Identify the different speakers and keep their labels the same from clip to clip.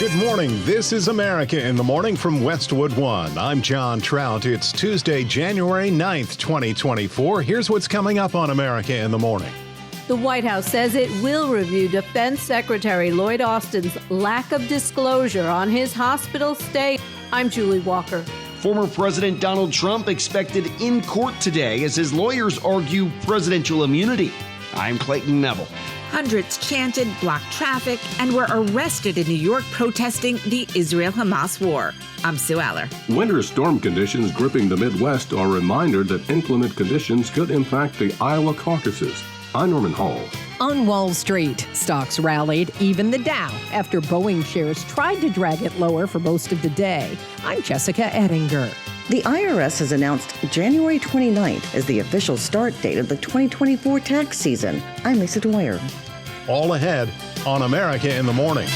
Speaker 1: Good morning. This is America in the Morning from Westwood One. I'm John Trout. It's Tuesday, January 9th, 2024. Here's what's coming up on America in the Morning.
Speaker 2: The White House says it will review Defense Secretary Lloyd Austin's lack of disclosure on his hospital stay. I'm Julie Walker.
Speaker 3: Former President Donald Trump expected in court today as his lawyers argue presidential immunity. I'm Clayton Neville.
Speaker 4: Hundreds chanted, blocked traffic, and were arrested in New York protesting the Israel-Hamas war. I'm Sue Aller.
Speaker 5: Winter storm conditions gripping the Midwest are a reminder that inclement conditions could impact the Iowa caucuses. I'm Norman Hall.
Speaker 6: On Wall Street, stocks rallied, even the Dow, after Boeing shares tried to drag it lower for most of the day. I'm Jessica Ettinger.
Speaker 7: The IRS has announced January 29th as the official start date of the 2024 tax season. I'm Lisa Dwyer.
Speaker 1: All ahead on America in the Morning.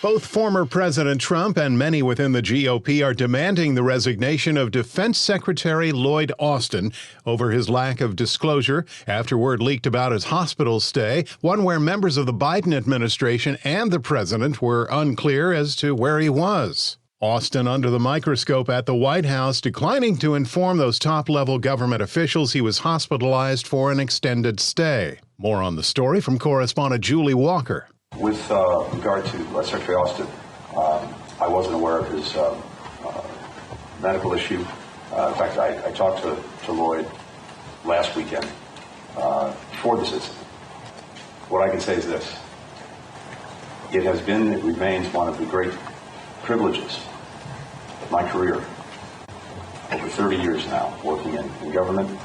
Speaker 1: Both former President Trump and many within the GOP are demanding the resignation of Defense Secretary Lloyd Austin over his lack of disclosure after word leaked about his hospital stay, one where members of the Biden administration and the president were unclear as to where he was. Austin under the microscope at the White House, declining to inform those top-level government officials he was hospitalized for an extended stay. More on the story from correspondent Julie Walker.
Speaker 8: With regard to Secretary Austin, I wasn't aware of his medical issue. In fact, I talked to Lloyd last weekend before this incident. What I can say is this. It remains one of the great privileges of my career, over 30 years now, working in government,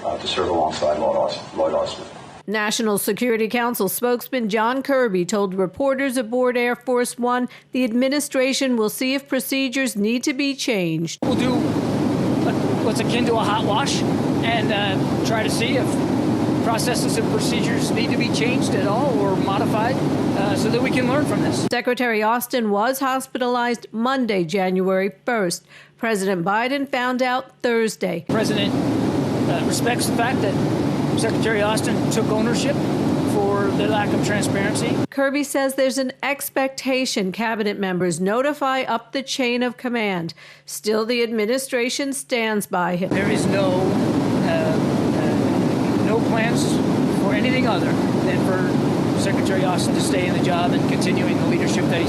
Speaker 8: to serve alongside Lloyd Austin.
Speaker 2: National Security Council spokesman John Kirby told reporters aboard Air Force One the administration will see if procedures need to be changed.
Speaker 9: We'll do what's akin to a hot wash and try to see if processes and procedures need to be changed at all or modified so that we can learn from this. Secretary
Speaker 2: Austin was hospitalized Monday, January 1st. President Biden found out Thursday.
Speaker 9: The President respects the fact that Secretary Austin took ownership for the lack of transparency.
Speaker 2: Kirby says there's an expectation cabinet members notify up the chain of command. Still, the administration stands by him.
Speaker 9: There is no plans for anything other than for Secretary Austin to stay in the job and continuing the leadership that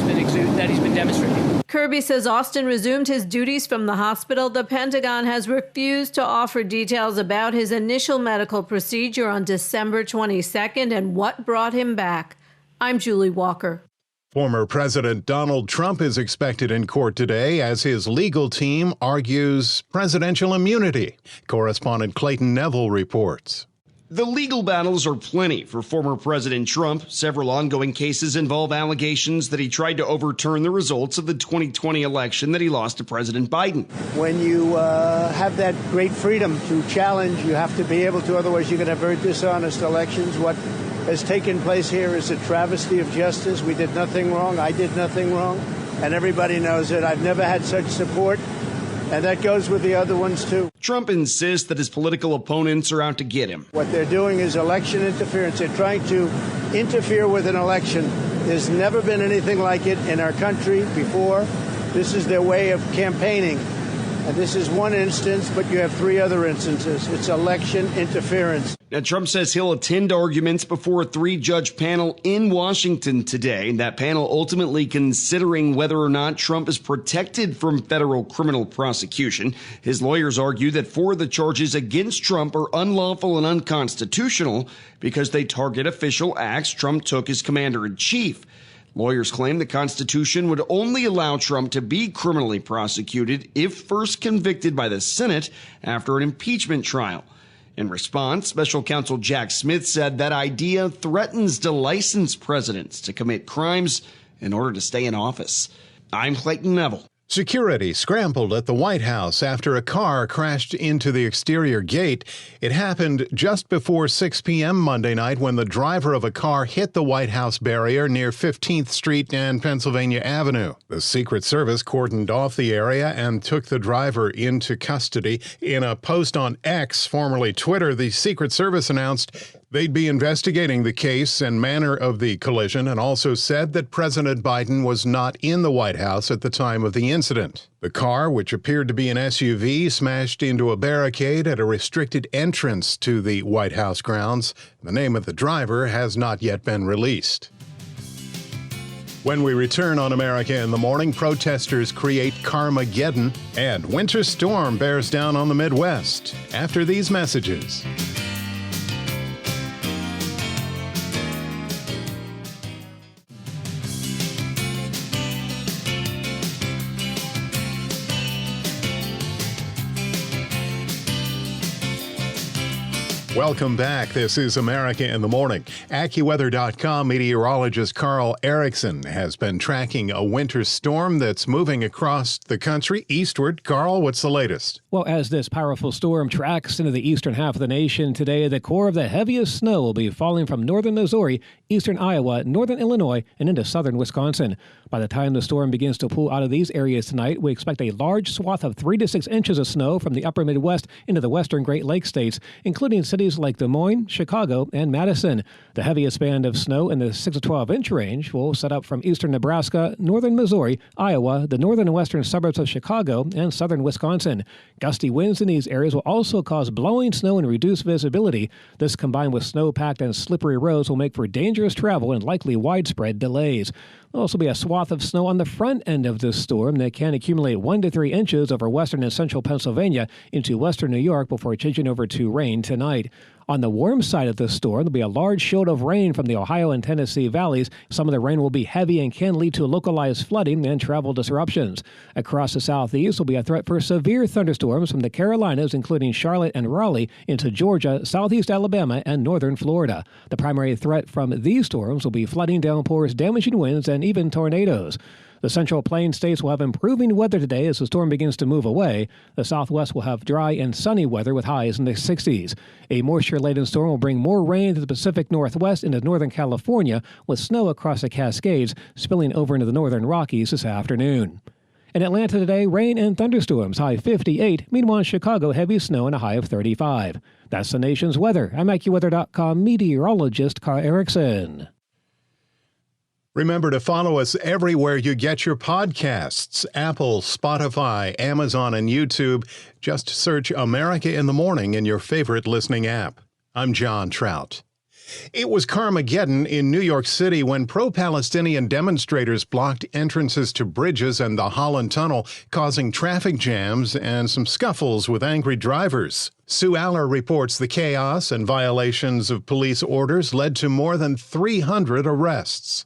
Speaker 9: he's been demonstrating.
Speaker 2: Kirby says Austin resumed his duties from the hospital. The Pentagon has refused to offer details about his initial medical procedure on December 22nd and what brought him back. I'm Julie Walker.
Speaker 1: Former President Donald Trump is expected in court today as his legal team argues presidential immunity. Correspondent Clayton Neville reports.
Speaker 3: The legal battles are plenty for former President Trump. Several ongoing cases involve allegations that he tried to overturn the results of the 2020 election that he lost to President Biden.
Speaker 10: When you have that great freedom to challenge, you have to be able to, otherwise you can have very dishonest elections. What has taken place here is a travesty of justice. We did nothing wrong. I did nothing wrong. And everybody knows it. I've never had such support. And that goes with the other ones, too.
Speaker 3: Trump insists that his political opponents are out to get him.
Speaker 10: What they're doing is election interference. They're trying to interfere with an election. There's never been anything like it in our country before. This is their way of campaigning. And this is one instance, but you have three other instances. It's election interference.
Speaker 3: Now, Trump says he'll attend arguments before a three-judge panel in Washington today. That panel ultimately considering whether or not Trump is protected from federal criminal prosecution. His lawyers argue that four of the charges against Trump are unlawful and unconstitutional because they target official acts Trump took as commander-in-chief. Lawyers claim the Constitution would only allow Trump to be criminally prosecuted if first convicted by the Senate after an impeachment trial. In response, special counsel Jack Smith said that idea threatens to license presidents to commit crimes in order to stay in office. I'm Clayton Neville.
Speaker 1: Security scrambled at the White House after a car crashed into the exterior gate. It happened just before 6 p.m. Monday night when the driver of a car hit the White House barrier near 15th Street and Pennsylvania Avenue. The Secret Service cordoned off the area and took the driver into custody. In a post on X, formerly Twitter, the Secret Service announced They'd be investigating the case and manner of the collision and also said that President Biden was not in the White House at the time of the incident. The car, which appeared to be an SUV, smashed into a barricade at a restricted entrance to the White House grounds. The name of the driver has not yet been released. When we return on America in the Morning, protesters create Carmageddon and winter storm bears down on the Midwest. After these messages. Welcome back. This is America in the Morning. AccuWeather.com meteorologist Carl Erickson has been tracking a winter storm that's moving across the country eastward. Carl, what's the latest?
Speaker 11: Well, as this powerful storm tracks into the eastern half of the nation today, the core of the heaviest snow will be falling from northern Missouri, eastern Iowa, northern Illinois, and into southern Wisconsin. By the time the storm begins to pull out of these areas tonight, we expect a large swath of 3 to 6 inches of snow from the upper Midwest into the western Great Lakes states, including cities like Des Moines, Chicago, and Madison. The heaviest band of snow in the 6 to 12 inch range will set up from eastern Nebraska, northern Missouri, Iowa, the northern and western suburbs of Chicago, and southern Wisconsin. Gusty winds in these areas will also cause blowing snow and reduced visibility. This, combined with snow-packed and slippery roads, will make for dangerous travel and likely widespread delays. There'll also be a swath of snow on the front end of this storm that can accumulate 1 to 3 inches over western and central Pennsylvania into western New York before changing over to rain tonight. On the warm side of the storm, there'll be a large shield of rain from the Ohio and Tennessee valleys. Some of the rain will be heavy and can lead to localized flooding and travel disruptions. Across the southeast will be a threat for severe thunderstorms from the Carolinas, including Charlotte and Raleigh, into Georgia, southeast Alabama, and northern Florida. The primary threat from these storms will be flooding, downpours, damaging winds, and even tornadoes. The Central Plains states will have improving weather today as the storm begins to move away. The Southwest will have dry and sunny weather with highs in the 60s. A moisture-laden storm will bring more rain to the Pacific Northwest into Northern California, with snow across the Cascades spilling over into the northern Rockies this afternoon. In Atlanta today, rain and thunderstorms, high 58. Meanwhile, in Chicago, heavy snow and a high of 35. That's the nation's weather. I'm AccuWeather.com meteorologist Carl Erickson.
Speaker 1: Remember to follow us everywhere you get your podcasts. Apple, Spotify, Amazon, and YouTube. Just search America in the Morning in your favorite listening app. I'm John Trout. It was Carmageddon in New York City when pro-Palestinian demonstrators blocked entrances to bridges and the Holland Tunnel, causing traffic jams and some scuffles with angry drivers. Sue Aller reports the chaos and violations of police orders led to more than 300 arrests.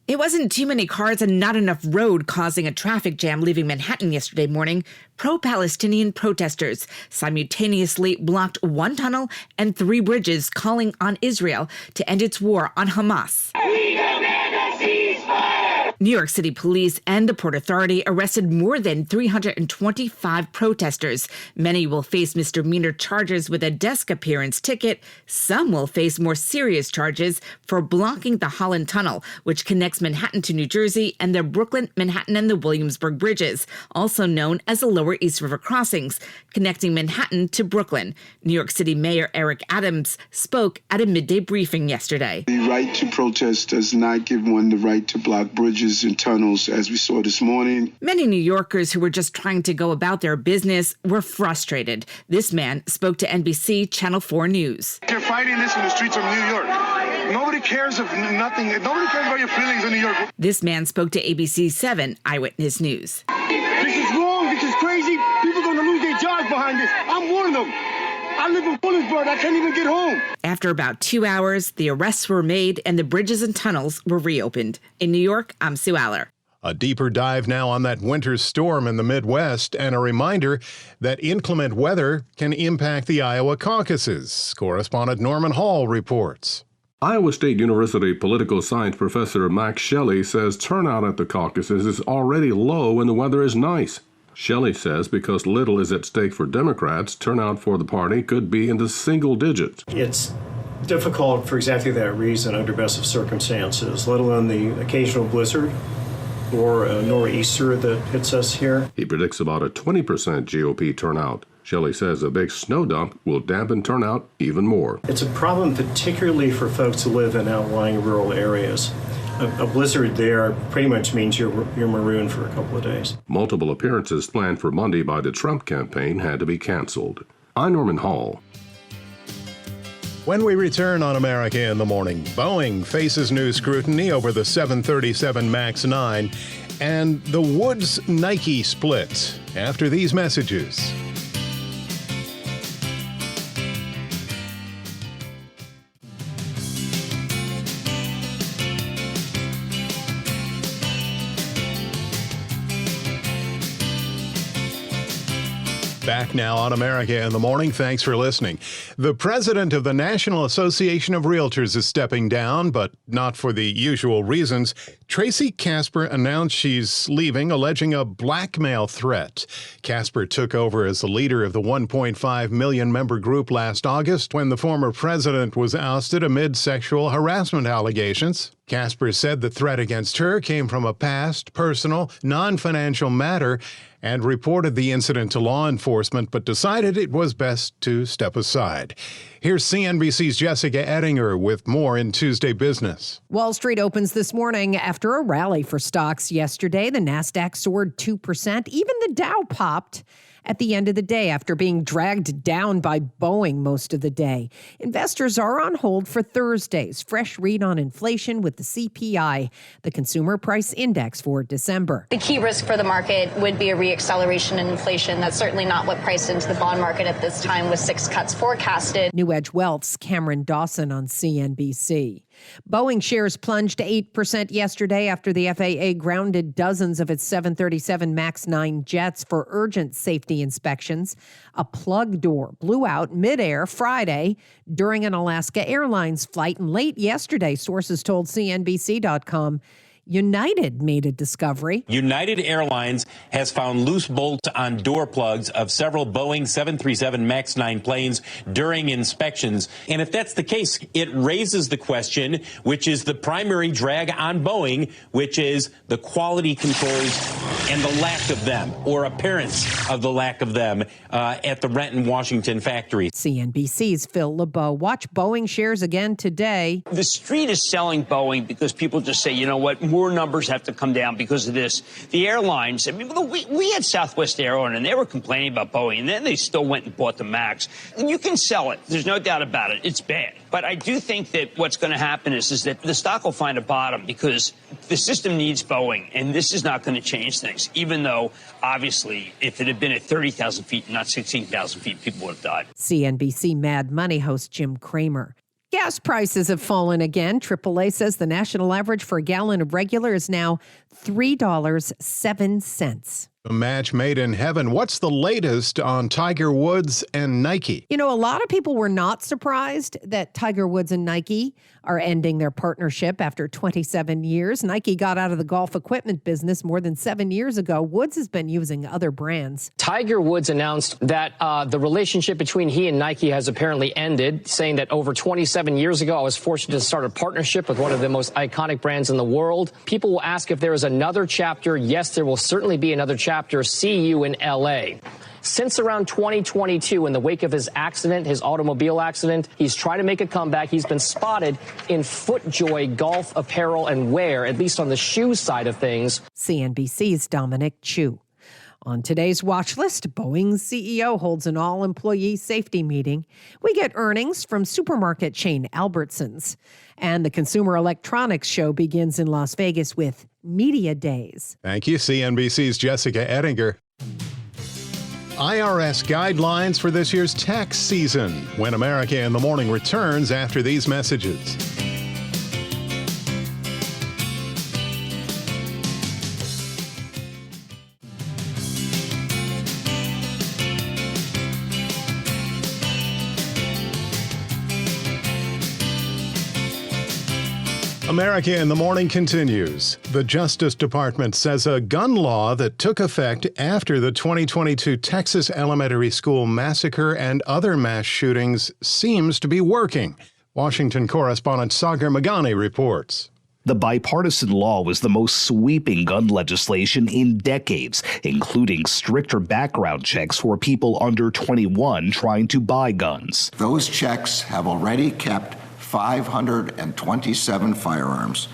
Speaker 4: It wasn't too many cars and not enough road causing a traffic jam leaving Manhattan yesterday morning. Pro-Palestinian protesters simultaneously blocked 1 tunnel and 3 bridges, calling on Israel to end its war on Hamas. We demand a ceasefire! New York City police and the Port Authority arrested more than 325 protesters. Many will face misdemeanor charges with a desk appearance ticket. Some will face more serious charges for blocking the Holland Tunnel, which connects Manhattan to New Jersey, and the Brooklyn, Manhattan, and the Williamsburg bridges, also known as the Lower East River crossings, connecting Manhattan to Brooklyn. New York City Mayor Eric Adams spoke at a midday briefing yesterday.
Speaker 12: The right to protest does not give one the right to block bridges and tunnels, as we saw this morning.
Speaker 4: Many New Yorkers who were just trying to go about their business were frustrated. This man spoke to NBC Channel 4 News.
Speaker 13: You're fighting this in the streets of New York. Nobody cares of nothing. Nobody cares about your feelings in New York.
Speaker 4: This man spoke to ABC 7 Eyewitness News.
Speaker 13: This is wrong. This is crazy. People are going to lose their jobs behind this. I'm one of them. I live in Williamsburg. I can't even get home.
Speaker 4: After about 2 hours, the arrests were made and the bridges and tunnels were reopened. In New York, I'm Sue Aller.
Speaker 1: A deeper dive now on that winter storm in the Midwest, and a reminder that inclement weather can impact the Iowa caucuses. Correspondent Norman Hall reports.
Speaker 5: Iowa State University political science professor Max Shelley says turnout at the caucuses is already low and the weather is nice. Shelley says because little is at stake for Democrats, turnout for the party could be in the single digits.
Speaker 14: It's difficult for exactly that reason under best of circumstances, let alone the occasional blizzard or a nor'easter that hits us here.
Speaker 5: He predicts about a 20% GOP turnout. Shelley says a big snow dump will dampen turnout even more.
Speaker 14: It's a problem particularly for folks who live in outlying rural areas. A blizzard there pretty much means you're marooned for a couple of days.
Speaker 5: Multiple appearances planned for Monday by the Trump campaign had to be canceled. I'm Norman Hall.
Speaker 1: When we return on America in the Morning, Boeing faces new scrutiny over the 737 MAX 9 and the Woods-Nike split after these messages. Back now on America in the Morning. Thanks for listening. The president of the National Association of Realtors is stepping down, but not for the usual reasons. Tracy Casper announced she's leaving, alleging a blackmail threat. Casper took over as the leader of the 1.5 million member group last August when the former president was ousted amid sexual harassment allegations. Casper said the threat against her came from a past, personal, non-financial matter and reported the incident to law enforcement, but decided it was best to step aside. Here's CNBC's Jessica Ettinger with more in Tuesday Business.
Speaker 6: Wall Street opens this morning after a rally for stocks yesterday. The Nasdaq soared 2%. Even the Dow popped at the end of the day after being dragged down by Boeing most of the day. Investors are on hold for Thursday's fresh read on inflation with the CPI, the Consumer Price Index for December.
Speaker 15: The key risk for the market would be a reacceleration in inflation. That's certainly not what priced into the bond market at this time, with 6 cuts forecasted.
Speaker 6: New Edge Wealth's Cameron Dawson on CNBC. Boeing shares plunged 8% yesterday after the FAA grounded dozens of its 737 MAX 9 jets for urgent safety inspections. A plug door blew out midair Friday during an Alaska Airlines flight, and late yesterday, sources told CNBC.com, United made a discovery.
Speaker 16: United Airlines has found loose bolts on door plugs of several Boeing 737 MAX 9 planes during inspections. And if that's the case, it raises the question, which is the primary drag on Boeing, which is the quality controls and the lack of them, or appearance of the lack of them, at the Renton, Washington factory.
Speaker 6: CNBC's Phil LeBeau. Watch Boeing shares again today.
Speaker 17: The street is selling Boeing because people just say, you know what, more numbers have to come down because of this. The airlines, I mean, we had Southwest Airlines, and they were complaining about Boeing, and then they still went and bought the MAX. And you can sell it. There's no doubt about it. It's bad. But I do think that what's going to happen is that the stock will find a bottom because the system needs Boeing, and this is not going to change things, even though, obviously, if it had been at 30,000 feet and not 16,000 feet, people would have died.
Speaker 6: CNBC Mad Money host Jim Cramer. Gas prices have fallen again. AAA says the national average for a gallon of regular is now $3.07.
Speaker 1: A match made in heaven. What's the latest on Tiger Woods and Nike?
Speaker 6: You know, a lot of people were not surprised that Tiger Woods and Nike are ending their partnership after 27 years. Nike got out of the golf equipment business more than 7 years ago. Woods has been using other brands.
Speaker 18: Tiger Woods announced that the relationship between he and Nike has apparently ended, saying that over 27 years ago, I was fortunate to start a partnership with one of the most iconic brands in the world. People will ask if there is another chapter. Yes, there will certainly be another chapter. See you in L.A. Since around 2022, in the wake of his accident, his automobile accident, he's tried to make a comeback. He's been spotted in FootJoy golf apparel and wear, at least on the shoe side of things.
Speaker 6: CNBC's Dominic Chu. On today's watch list, Boeing's CEO holds an all-employee safety meeting. We get earnings from supermarket chain Albertsons. And the Consumer Electronics Show begins in Las Vegas with Media Days.
Speaker 1: Thank you, CNBC's Jessica Ettinger. IRS guidelines for this year's tax season when America in the Morning returns after these messages. America in the Morning continues. The Justice Department says a gun law that took effect after the 2022 Texas elementary school massacre and other mass shootings seems to be working. Washington correspondent Sagar Magani reports.
Speaker 19: The bipartisan law was the most sweeping gun legislation in decades, including stricter background checks for people under 21 trying to buy guns.
Speaker 20: Those checks have already kept 527 firearms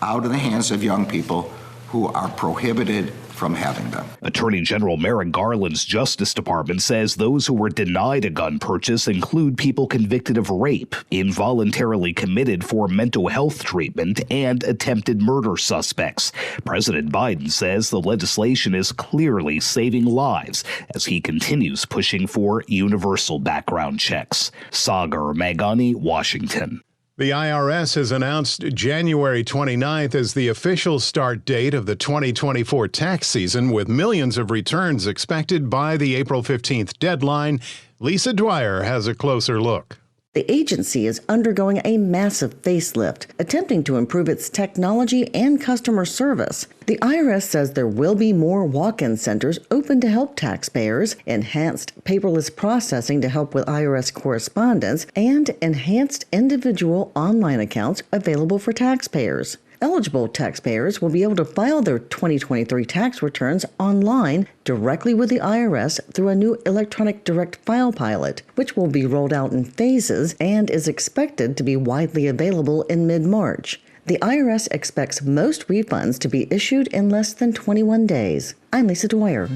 Speaker 20: out of the hands of young people who are prohibited from having them.
Speaker 19: Attorney General Merrick Garland's Justice Department says those who were denied a gun purchase include people convicted of rape, involuntarily committed for mental health treatment, and attempted murder suspects. President Biden says the legislation is clearly saving lives as he continues pushing for universal background checks. Sagar Meghani, Washington.
Speaker 1: The IRS has announced January 29th as the official start date of the 2024 tax season, with millions of returns expected by the April 15th deadline. Lisa Dwyer has a closer look.
Speaker 7: The agency is undergoing a massive facelift, attempting to improve its technology and customer service. The IRS says there will be more walk-in centers open to help taxpayers, enhanced paperless processing to help with IRS correspondence, and enhanced individual online accounts available for taxpayers. Eligible taxpayers will be able to file their 2023 tax returns online directly with the IRS through a new electronic direct file pilot, which will be rolled out in phases and is expected to be widely available in mid-March. The IRS expects most refunds to be issued in less than 21 days. I'm Lisa Dwyer.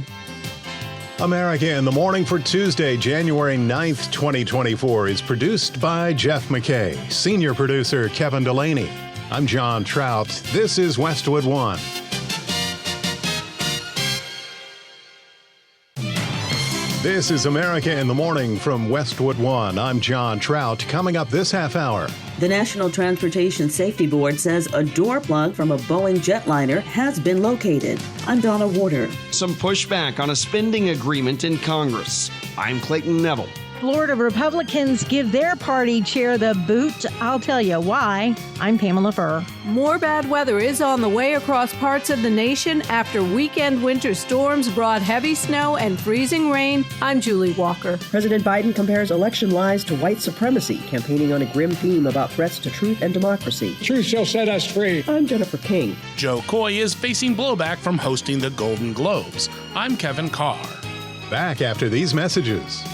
Speaker 1: America in the Morning for Tuesday, January 9th, 2024 is produced by Jeff McKay, senior producer Kevin Delaney. I'm John Trout. This is Westwood One. This is America in the Morning from Westwood One. I'm John Trout. Coming up this half hour.
Speaker 21: The National Transportation Safety Board says a door plug from a Boeing jetliner has been located. I'm Donna Warder.
Speaker 3: Some pushback on a spending agreement in Congress. I'm Clayton Neville.
Speaker 22: Florida Republicans give their party chair the boot. I'll tell you why. I'm Pamela Furr.
Speaker 2: More bad weather is on the way across parts of the nation after weekend winter storms brought heavy snow and freezing rain. I'm Julie Walker.
Speaker 23: President Biden compares election lies to white supremacy, campaigning on a grim theme about threats to truth and democracy.
Speaker 24: Truth shall set us free.
Speaker 23: I'm Jennifer King.
Speaker 25: Joe Coy is facing blowback from hosting the Golden Globes. I'm Kevin Carr.
Speaker 1: Back after these messages.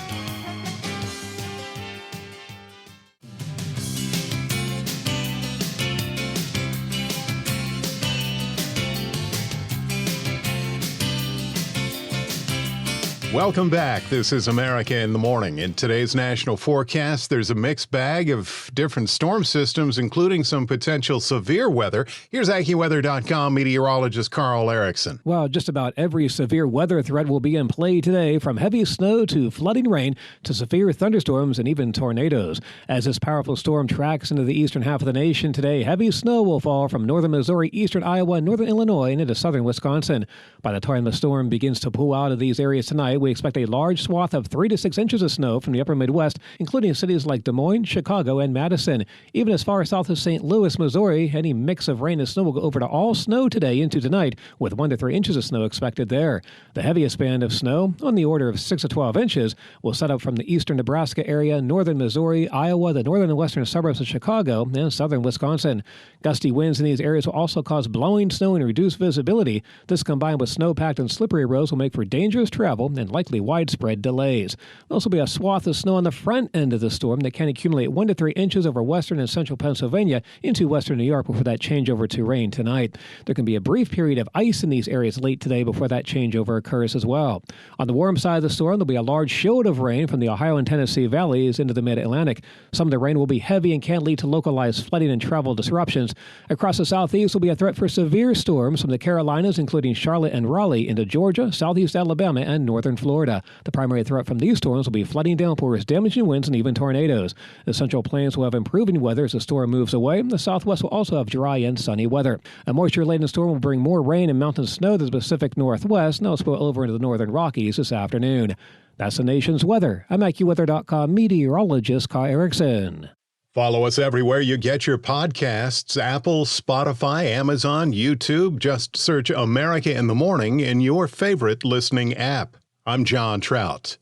Speaker 1: Welcome back. This is America in the Morning. In today's national forecast, there's a mixed bag of different storm systems, including some potential severe weather. Here's AccuWeather.com meteorologist Carl Erickson.
Speaker 11: Well, just about every severe weather threat will be in play today, from heavy snow to flooding rain to severe thunderstorms and even tornadoes. As this powerful storm tracks into the eastern half of the nation today, heavy snow will fall from northern Missouri, eastern Iowa, northern Illinois, and into southern Wisconsin. By the time the storm begins to pull out of these areas tonight, we expect a large swath of 3 to 6 inches of snow from the upper Midwest, including cities like Des Moines, Chicago, and Madison. Even as far south as St. Louis, Missouri, any mix of rain and snow will go over to all snow today into tonight, with 1 to 3 inches of snow expected there. The heaviest band of snow, on the order of 6 to 12 inches, will set up from the eastern Nebraska area, northern Missouri, Iowa, the northern and western suburbs of Chicago, and southern Wisconsin. Gusty winds in these areas will also cause blowing snow and reduced visibility. This, combined with snow-packed and slippery roads, will make for dangerous travel and likely widespread delays. There'll also be a swath of snow on the front end of the storm that can accumulate 1 to 3 inches over western and central Pennsylvania into western New York before that changeover to rain tonight. There can be a brief period of ice in these areas late today before that changeover occurs as well. On the warm side of the storm, there'll be a large shield of rain from the Ohio and Tennessee valleys into the mid-Atlantic. Some of the rain will be heavy and can lead to localized flooding and travel disruptions. Across the southeast will be a threat for severe storms from the Carolinas, including Charlotte and Raleigh, into Georgia, southeast Alabama, and northern Florida. The primary threat from these storms will be flooding downpours, damaging winds, and even tornadoes. The Central Plains will have improving weather as the storm moves away. The Southwest will also have dry and sunny weather. A moisture-laden storm will bring more rain and mountain snow to the Pacific Northwest, and it'll spill over into the northern Rockies this afternoon. That's the nation's weather. I'm AccuWeather.com meteorologist Kai Erickson.
Speaker 1: Follow us everywhere you get your podcasts: Apple, Spotify, Amazon, YouTube. Just search America in the Morning in your favorite listening app. I'm John Trout.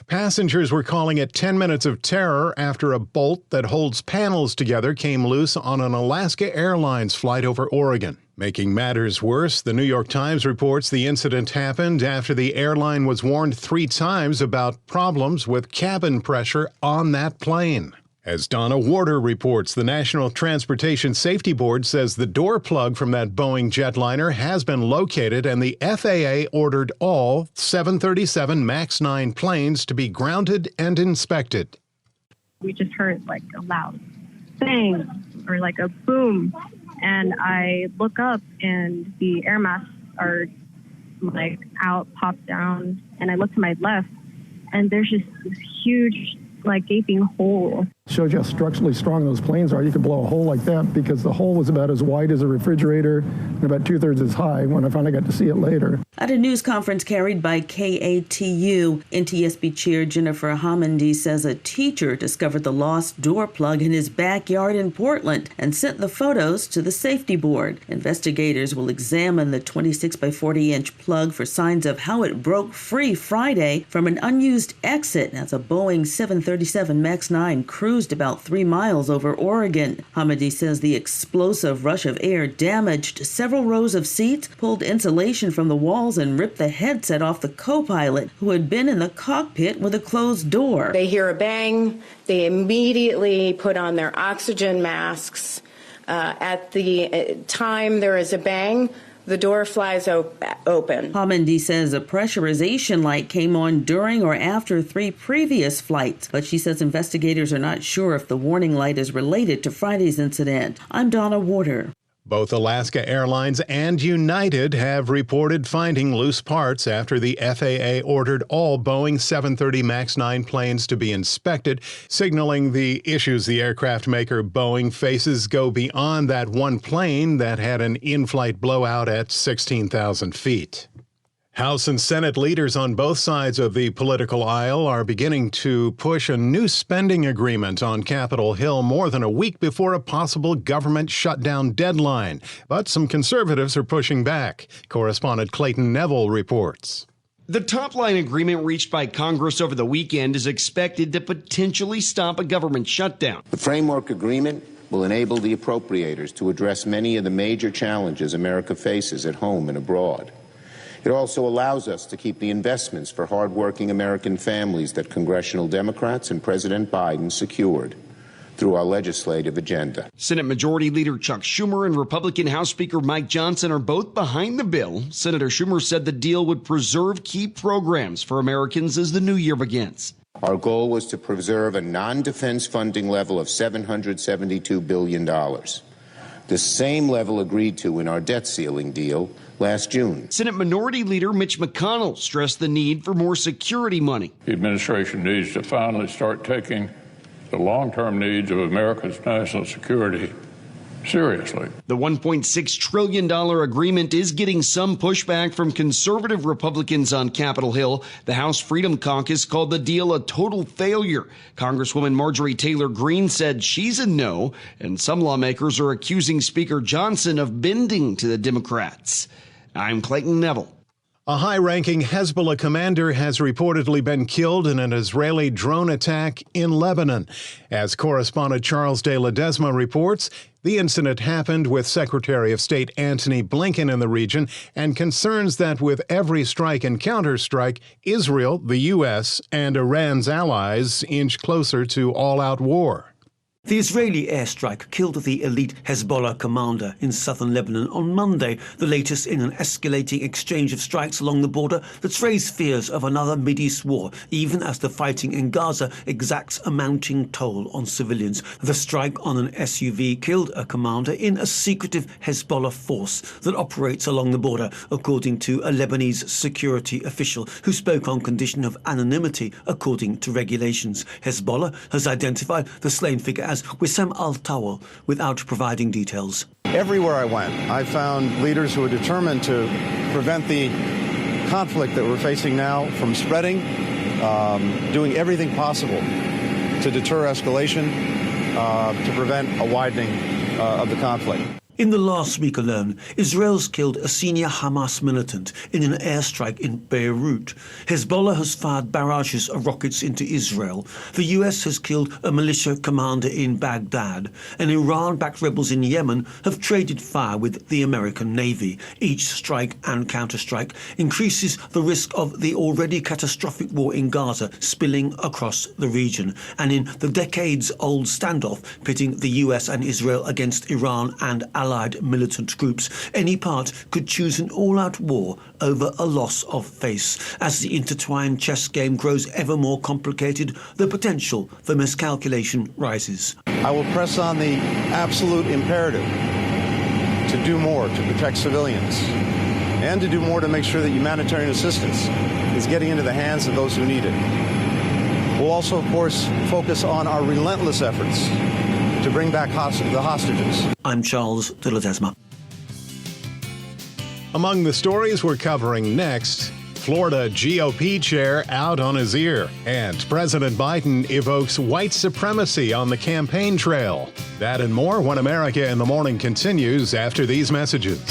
Speaker 1: Passengers were calling it 10 minutes of terror after a bolt that holds panels together came loose on an Alaska Airlines flight over Oregon. Making matters worse, the New York Times reports the incident happened after the airline was warned 3 times about problems with cabin pressure on that plane. As Donna Warder reports, the National Transportation Safety Board says the door plug from that Boeing jetliner has been located, and the FAA ordered all 737 MAX 9 planes to be grounded and inspected.
Speaker 8: We just heard like a loud bang or like a boom, and I look up and the air masks are like out, popped down, and I look to my left and there's just this huge like gaping hole.
Speaker 9: Shows you how structurally strong those planes are. You could blow a hole like that because the hole was about as wide as a refrigerator and about 2/3 as high when I finally got to see it later.
Speaker 21: At a news conference carried by KATU, NTSB Chair Jennifer Homendy says a teacher discovered the lost door plug in his backyard in Portland and sent the photos to the safety board. Investigators will examine the 26 by 40-inch plug for signs of how it broke free Friday from an unused exit as a Boeing 737 MAX 9 cruised about 3 miles over Oregon. Hamidi says the explosive rush of air damaged several rows of seats, pulled insulation from the walls, and ripped the headset off the co-pilot, who had been in the cockpit with a closed door.
Speaker 10: They hear a bang. They immediately put on their oxygen masks. At the time there is a bang, the door flies open.
Speaker 21: Homendy says a pressurization light came on during or after 3 previous flights, but she says investigators are not sure if the warning light is related to Friday's incident. I'm Donna Warder.
Speaker 1: Both Alaska Airlines and United have reported finding loose parts after the FAA ordered all Boeing 737 MAX 9 planes to be inspected, signaling the issues the aircraft maker Boeing faces go beyond that one plane that had an in-flight blowout at 16,000 feet. House and Senate leaders on both sides of the political aisle are beginning to push a new spending agreement on Capitol Hill more than a week before a possible government shutdown deadline. But some conservatives are pushing back. Correspondent Clayton Neville reports.
Speaker 3: The top-line agreement reached by Congress over the weekend is expected to potentially stop a government shutdown.
Speaker 12: The framework agreement will enable the appropriators to address many of the major challenges America faces at home and abroad. It also allows us to keep the investments for hardworking American families that congressional Democrats and President Biden secured through our legislative agenda.
Speaker 3: Senate Majority Leader Chuck Schumer and Republican House Speaker Mike Johnson are both behind the bill. Senator Schumer said the deal would preserve key programs for Americans as the new year begins.
Speaker 12: Our goal was to preserve a non-defense funding level of $772 billion, the same level agreed to in our debt ceiling deal last June.
Speaker 3: Senate Minority Leader Mitch McConnell stressed the need for more security money.
Speaker 24: The administration needs to finally start taking the long-term needs of America's national security seriously.
Speaker 3: The $1.6 trillion agreement is getting some pushback from conservative Republicans on Capitol Hill. The House Freedom Caucus called the deal a total failure. Congresswoman Marjorie Taylor Greene said she's a no, and some lawmakers are accusing Speaker Johnson of bending to the Democrats. I'm Clayton Neville.
Speaker 1: A high-ranking Hezbollah commander has reportedly been killed in an Israeli drone attack in Lebanon. As correspondent Charles de Ledesma reports, the incident happened with Secretary of State Antony Blinken in the region and concerns that with every strike and counterstrike, Israel, the U.S., and Iran's allies inch closer to all-out war.
Speaker 26: The Israeli airstrike killed the elite Hezbollah commander in southern Lebanon on Monday, the latest in an escalating exchange of strikes along the border that's raised fears of another Mideast war, even as the fighting in Gaza exacts a mounting toll on civilians. The strike on an SUV killed a commander in a secretive Hezbollah force that operates along the border, according to a Lebanese security official who spoke on condition of anonymity according to regulations. Hezbollah has identified the slain figure as Wissam al-Tawal without providing details.
Speaker 27: Everywhere I went, I found leaders who are determined to prevent the conflict that we're facing now from spreading, doing everything possible to deter escalation, to prevent a widening of the conflict.
Speaker 26: In the last week alone, Israel's killed a senior Hamas militant in an airstrike in Beirut. Hezbollah has fired barrages of rockets into Israel. The US has killed a militia commander in Baghdad. And Iran-backed rebels in Yemen have traded fire with the American Navy. Each strike and counterstrike increases the risk of the already catastrophic war in Gaza spilling across the region. And in the decades-old standoff pitting the US and Israel against Iran and allied militant groups, any part could choose an all-out war over a loss of face. As the intertwined chess game grows ever more complicated, the potential for miscalculation rises.
Speaker 27: I will press on the absolute imperative to do more to protect civilians and to do more to make sure that humanitarian assistance is getting into the hands of those who need it. We'll also, of course, focus on our relentless efforts to bring back the hostages.
Speaker 26: I'm Charles de la Desma.
Speaker 1: Among the stories we're covering next, Florida GOP chair out on his ear, and President Biden evokes white supremacy on the campaign trail. That and more when America in the Morning continues after these messages.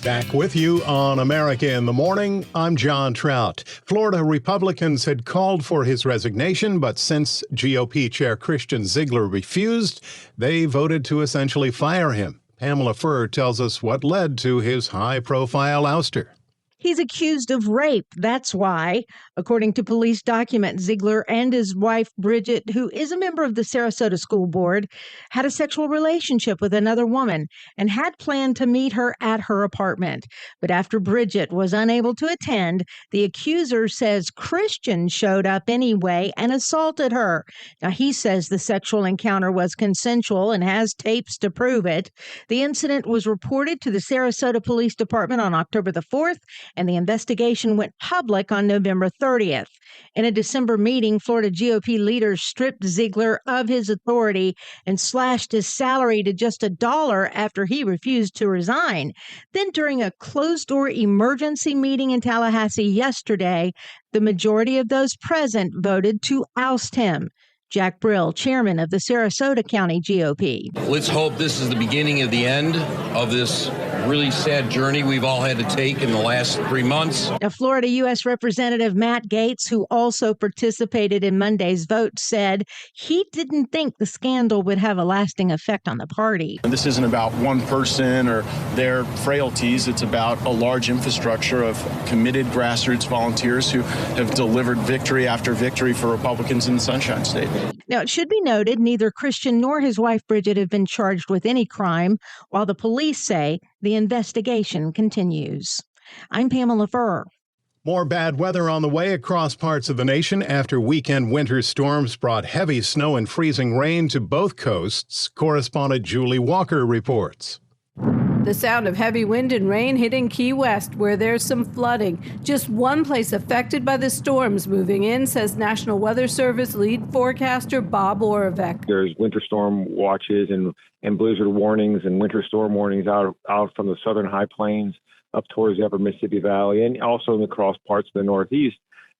Speaker 1: Back with you on America in the Morning. I'm John Trout. Florida Republicans had called for his resignation, but since GOP Chair Christian Ziegler refused, they voted to essentially fire him. Pamela Furr tells us what led to his high-profile ouster.
Speaker 22: He's accused of rape. That's why, according to police documents, Ziegler and his wife, Bridget, who is a member of the Sarasota School Board, had a sexual relationship with another woman and had planned to meet her at her apartment. But after Bridget was unable to attend, the accuser says Christian showed up anyway and assaulted her. Now, he says the sexual encounter was consensual and has tapes to prove it. The incident was reported to the Sarasota Police Department on October the 4th, and the investigation went public on November 30th. In a December meeting, Florida GOP leaders stripped Ziegler of his authority and slashed his salary to just $1 after he refused to resign. Then during a closed-door emergency meeting in Tallahassee yesterday, the majority of those present voted to oust him. Jack Brill, chairman of the Sarasota County GOP.
Speaker 4: Let's hope this is the beginning of the end of this really sad journey we've all had to take in the last 3 months.
Speaker 22: Now, Florida U.S. Representative Matt Gaetz, who also participated in Monday's vote, said he didn't think the scandal would have a lasting effect on the party.
Speaker 5: This isn't about one person or their frailties. It's about a large infrastructure of committed grassroots volunteers who have delivered victory after victory for Republicans in the Sunshine State.
Speaker 22: Now, it should be noted neither Christian nor his wife Bridget have been charged with any crime, while the police say the investigation continues. I'm Pamela Furr.
Speaker 1: More bad weather on the way across parts of the nation after weekend winter storms brought heavy snow and freezing rain to both coasts. Correspondent Julie Walker reports.
Speaker 2: The sound of heavy wind and rain hitting Key West, where there's some flooding. Just one place affected by the storms moving in, says National Weather Service lead forecaster Bob Oravec.
Speaker 13: There's winter storm watches and blizzard warnings and winter storm warnings out from the southern high plains up towards the upper Mississippi Valley and also in the cross parts of the Northeast.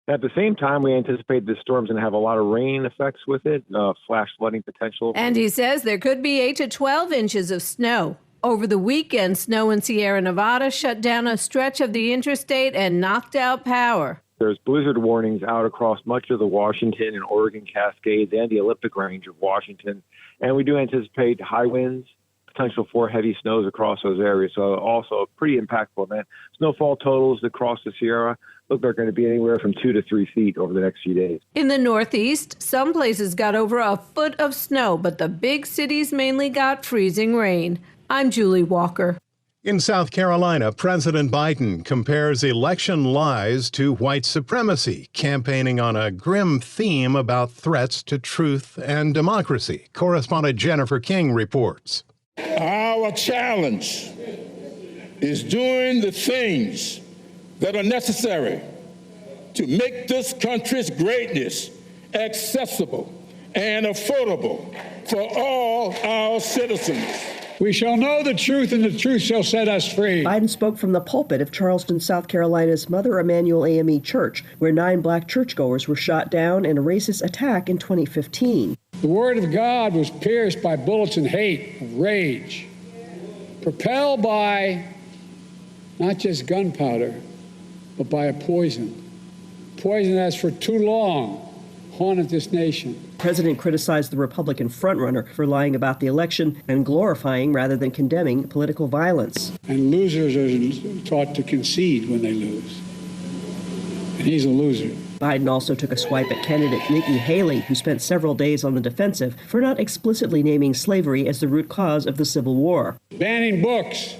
Speaker 13: At the same time, we anticipate the storm's going to have a lot of rain effects with it, flash flooding potential.
Speaker 2: And he says there could be 8 to 12 inches of snow. Over the weekend, snow in Sierra Nevada shut down a stretch of the interstate and knocked out power.
Speaker 13: There's blizzard warnings out across much of the Washington and Oregon Cascades and the Elliptic Range of Washington. And we do anticipate high winds, potential for heavy snows across those areas. So also a pretty impactful event. Snowfall totals across the Sierra look they're going to be anywhere from 2 to 3 feet over the next few days.
Speaker 2: In the Northeast, some places got over a foot of snow, but the big cities mainly got freezing rain. I'm Julie Walker.
Speaker 1: In South Carolina, President Biden compares election lies to white supremacy, campaigning on a grim theme about threats to truth and democracy. Correspondent Jennifer King reports.
Speaker 14: Our challenge is doing the things that are necessary to make this country's greatness accessible and affordable for all our citizens.
Speaker 6: We shall know the truth, and the truth shall set us free.
Speaker 23: Biden spoke from the pulpit of Charleston, South Carolina's Mother Emanuel AME Church, where 9 black churchgoers were shot down in a racist attack in 2015.
Speaker 6: The word of God was pierced by bullets and hate, rage, propelled by not just gunpowder, but by a poison that's for too long haunted this nation.
Speaker 23: The president criticized the Republican frontrunner for lying about the election and glorifying rather than condemning political violence.
Speaker 6: And losers are taught to concede when they lose. And he's a loser.
Speaker 23: Biden also took a swipe at candidate Nikki Haley, who spent several days on the defensive for not explicitly naming slavery as the root cause of the Civil War.
Speaker 6: Banning books,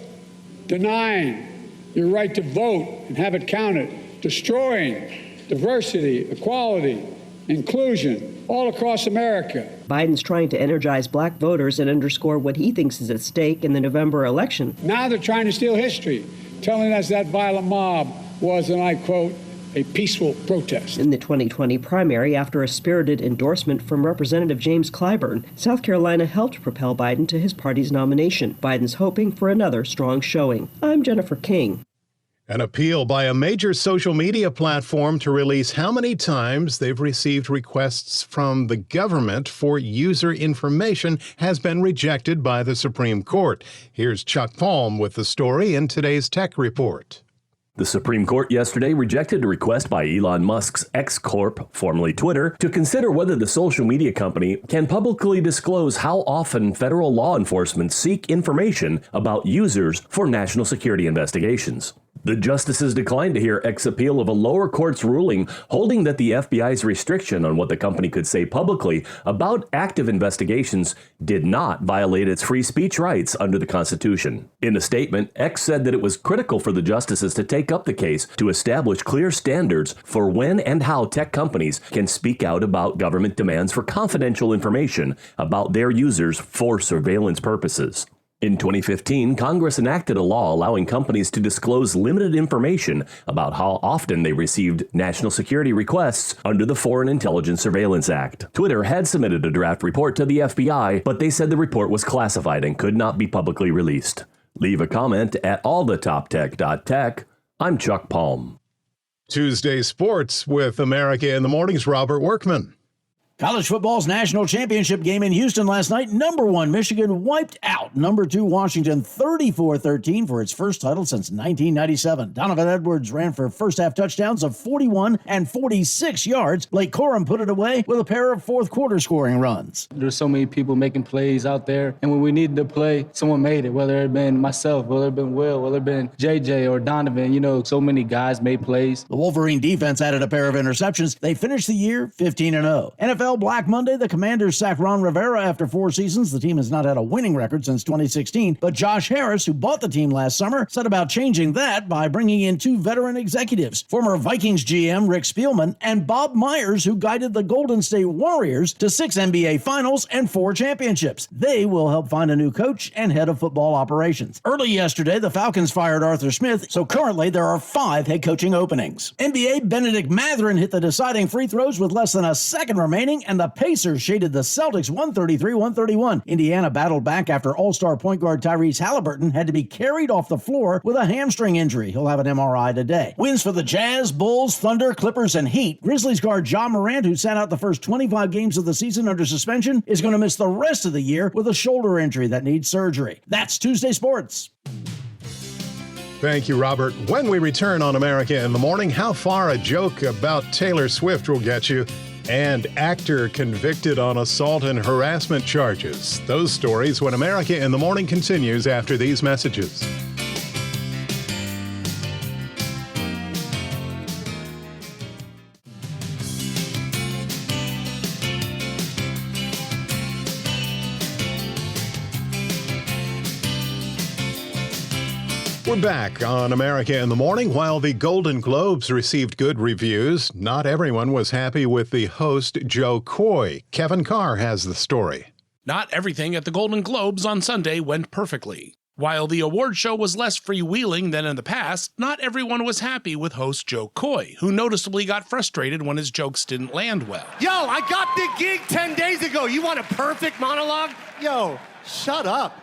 Speaker 6: denying your right to vote and have it counted, destroying diversity, equality, inclusion all across America.
Speaker 23: Biden's trying to energize black voters and underscore what he thinks is at stake in the November election.
Speaker 6: Now they're trying to steal history, telling us that violent mob was, and I quote, a peaceful protest.
Speaker 23: In the 2020 primary, after a spirited endorsement from Representative James Clyburn, South Carolina helped propel Biden to his party's nomination. Biden's hoping for another strong showing. I'm Jennifer King.
Speaker 1: An appeal by a major social media platform to release how many times they've received requests from the government for user information has been rejected by the Supreme Court. Here's Chuck Palm with the story in today's Tech Report.
Speaker 15: The Supreme Court yesterday rejected a request by Elon Musk's X Corp, formerly Twitter, to consider whether the social media company can publicly disclose how often federal law enforcement seek information about users for national security investigations. The justices declined to hear X's appeal of a lower court's ruling holding that the FBI's restriction on what the company could say publicly about active investigations did not violate its free speech rights under the Constitution. In a statement, X said that it was critical for the justices to take up the case to establish clear standards for when and how tech companies can speak out about government demands for confidential information about their users for surveillance purposes. In 2015, Congress enacted a law allowing companies to disclose limited information about how often they received national security requests under the Foreign Intelligence Surveillance Act. Twitter had submitted a draft report to the FBI, but they said the report was classified and could not be publicly released. Leave a comment at allthetoptech.tech. I'm Chuck Palm.
Speaker 1: Tuesday Sports with America in the Morning's Robert Workman.
Speaker 16: College football's national championship game in Houston last night. Number 1, Michigan wiped out number 2, Washington 34-13 for its first title since 1997. Donovan Edwards ran for first-half touchdowns of 41 and 46 yards. Blake Corum put it away with a pair of fourth-quarter scoring runs.
Speaker 17: There's so many people making plays out there, and when we needed to play, someone made it, whether it had been myself, whether it had been Will, whether it had been JJ or Donovan. You know, so many guys made plays.
Speaker 16: The Wolverine defense added a pair of interceptions. They finished the year 15-0. NFL Black Monday, the Commanders sacked Ron Rivera after 4 seasons. The team has not had a winning record since 2016, but Josh Harris, who bought the team last summer, set about changing that by bringing in 2 veteran executives, former Vikings GM Rick Spielman and Bob Myers, who guided the Golden State Warriors to 6 NBA Finals and 4 championships. They will help find a new coach and head of football operations. Early yesterday, the Falcons fired Arthur Smith, so currently there are 5 head coaching openings. NBA Benedict Mathurin hit the deciding free throws with less than a second remaining, and the Pacers shaded the Celtics 133-131. Indiana battled back after All-Star point guard Tyrese Halliburton had to be carried off the floor with a hamstring injury. He'll have an MRI today. Wins for the Jazz, Bulls, Thunder, Clippers, and Heat. Grizzlies guard Ja Morant, who sat out the first 25 games of the season under suspension, is going to miss the rest of the year with a shoulder injury that needs surgery. That's Tuesday Sports.
Speaker 1: Thank you, Robert. When we return on America in the Morning, how far a joke about Taylor Swift will get you, and actor convicted on assault and harassment charges. Those stories when America in the Morning continues after these messages. We're back on America in the Morning. While the Golden Globes received good reviews, not everyone was happy with the host, Joe Coy. Kevin Carr has the story.
Speaker 25: Not everything at the Golden Globes on Sunday went perfectly. While the award show was less freewheeling than in the past, not everyone was happy with host Joe Coy, who noticeably got frustrated when his jokes didn't land well.
Speaker 18: Yo, I got the gig 10 days ago. You want a perfect monologue? Yo, shut up.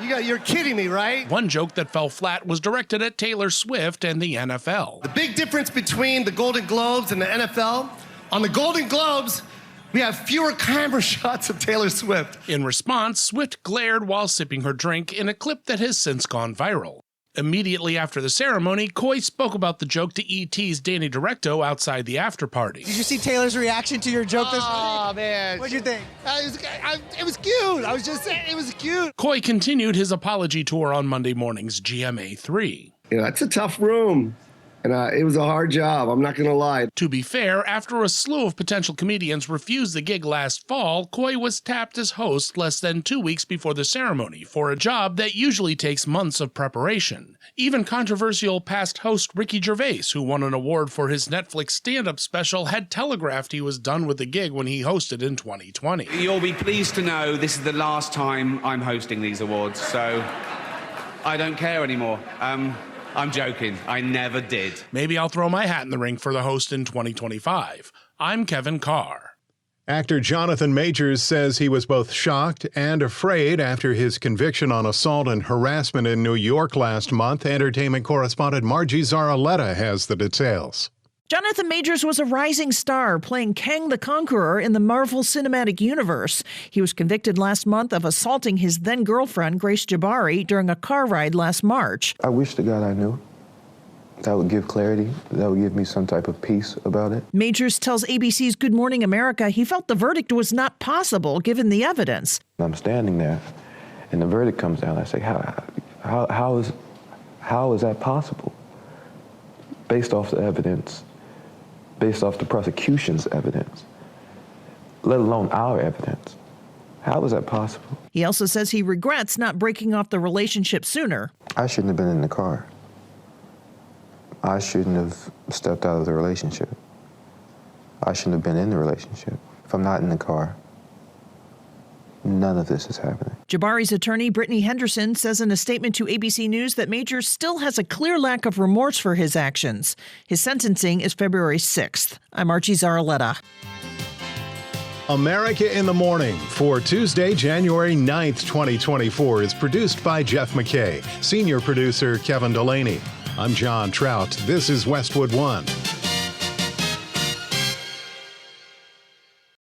Speaker 7: You're kidding me, right?
Speaker 25: One joke that fell flat was directed at Taylor Swift and the NFL.
Speaker 7: The big difference between the Golden Globes and the NFL, on the Golden Globes, we have fewer camera shots of Taylor Swift.
Speaker 25: In response, Swift glared while sipping her drink in a clip that has since gone viral. Immediately after the ceremony, Coy spoke about the joke to E.T.'s Danny Directo outside the after-party.
Speaker 8: Did you see Taylor's reaction to your joke this week?
Speaker 7: Oh, man.
Speaker 8: What'd you think?
Speaker 7: It was cute. I was just saying, it was cute.
Speaker 25: Coy continued his apology tour on Monday morning's GMA3.
Speaker 7: It's a tough room. And it was a hard job, I'm not going to lie.
Speaker 25: To be fair, after a slew of potential comedians refused the gig last fall, Coy was tapped as host less than 2 weeks before the ceremony for a job that usually takes months of preparation. Even controversial past host Ricky Gervais, who won an award for his Netflix stand-up special, had telegraphed he was done with the gig when he hosted in 2020.
Speaker 9: You'll be pleased to know this is the last time I'm hosting these awards, so I don't care anymore. I'm joking. I never did.
Speaker 25: Maybe I'll throw my hat in the ring for the host in 2025. I'm Kevin Carr.
Speaker 1: Actor Jonathan Majors says he was both shocked and afraid after his conviction on assault and harassment in New York last month. Entertainment correspondent Margie Zaraletta has the details.
Speaker 11: Jonathan Majors was a rising star playing Kang the Conqueror in the Marvel Cinematic Universe. He was convicted last month of assaulting his then-girlfriend, Grace Jabari, during a car ride last March.
Speaker 18: I wish to God I knew. That would give clarity. That would give me some type of peace about it.
Speaker 11: Majors tells ABC's Good Morning America he felt the verdict was not possible given the evidence.
Speaker 18: I'm standing there, and the verdict comes down. I say, how is that possible? Based off the evidence, based off the prosecution's evidence, let alone our evidence. How is that possible?
Speaker 11: He also says he regrets not breaking off the relationship sooner.
Speaker 18: I shouldn't have been in the car. I shouldn't have stepped out of the relationship. I shouldn't have been in the relationship. If I'm not in the car, none of this is happening.
Speaker 11: Jabari's attorney, Brittany Henderson, says in a statement to ABC News that Majors still has a clear lack of remorse for his actions. His sentencing is February 6th. I'm Archie Zaraletta.
Speaker 1: America in the Morning for Tuesday, January 9th, 2024 is produced by Jeff McKay, senior producer Kevin Delaney. I'm John Trout. This is Westwood One.